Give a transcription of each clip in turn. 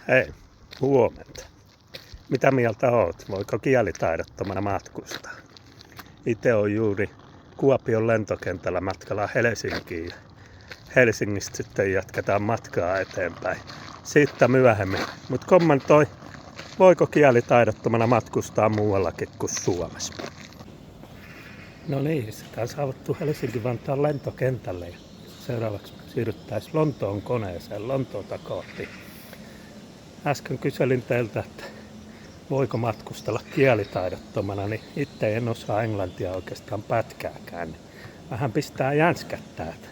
Hei, huomenta. Mitä mieltä oot? Voiko kielitaidottomana matkustaa? Itse on juuri Kuopion lentokentällä matkalla Helsinkiin. Helsingistä sitten jatketaan matkaa eteenpäin. Siitä myöhemmin. Mut kommentoi, voiko kielitaidottomana matkustaa muuallakin kuin Suomessa? No niin, sitä on saavuttu Helsinki-Vantaan lentokentälle ja seuraavaksi siirryttäisiin Lontoon koneeseen Lontoota kohti. Äsken kyselin teiltä, että voiko matkustella kielitaidottomana, niin itse en osaa englantia oikeastaan pätkääkään. Niin vähän pistää jänskättää, että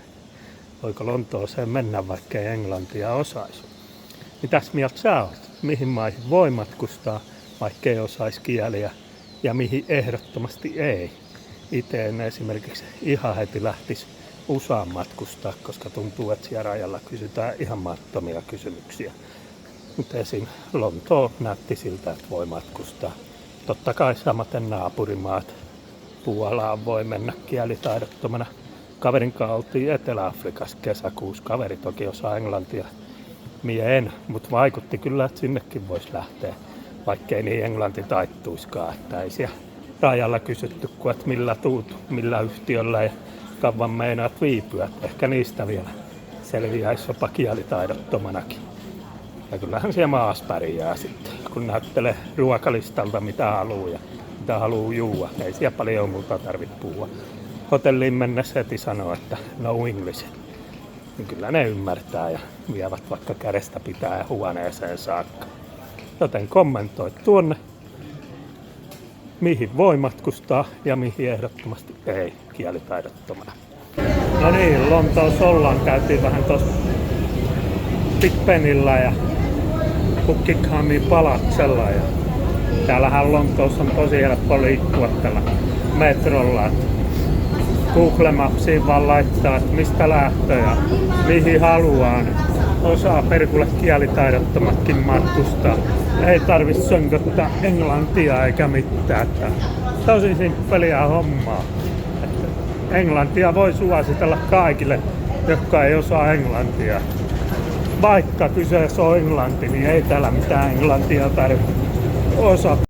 voiko Lontooseen mennä, vaikka ei englantia osaisi. Mitäs mieltä sä oot? Mihin maihin voi matkustaa, vaikka ei osaisi kieliä, ja mihin ehdottomasti ei? Itse en esimerkiksi ihan heti lähtisi USAan matkustaa, koska tuntuu, että siellä rajalla kysytään ihan maattomia kysymyksiä. Mutta esim. Lontoo näytti siltä, että voi matkustaa. Totta kai samaten naapurimaat. Puolaan voi mennä kielitaidottomana. Kaverin kanssa oltiin Etelä-Afrikassa kesäkuussa. Kaveri toki osaa englantia. Mie en, mutta vaikutti kyllä, että sinnekin voisi lähteä. Vaikkei niin englanti taittuiskaan. Että ei siellä rajalla kysytty, että millä tuut, millä yhtiöllä ja kauan meinaat viipyä. Ehkä niistä vielä selviäisi jopa kielitaidottomanakin. Ja kyllähän siellä maassa pärjää sitten, kun näyttelee ruokalistalta mitä haluaa ja mitä haluaa juua. Ei siellä paljon multa tarvitse puhua. Hotelliin mennessä heti sanoo, että no English. Niin kyllä ne ymmärtää ja vievät vaikka kädestä pitää huoneeseen saakka. Joten kommentoi tuonne, mihin voi matkustaa ja mihin ehdottomasti ei kielitaidottomana. No niin, Lontoossa ollaan. Käytiin vähän tuossa Big Benillä ja Buckinghamin palatsella. Ja täällähän Lontoossa on tosi helppo liikkua tällä metrolla. Google Mapsiin vaan laittaa, että mistä lähtö ja mihin haluaa. Osaa perkulle kielitaidottomatkin matkustaa. Ei tarvitse sönköttää englantia eikä mitään. Tosi simppeliä hommaa. Englantia voi suositella kaikille, jotka ei osaa englantia. Vaikka kyseessä on englanti, niin ei täällä mitään englantia tarvitse osata.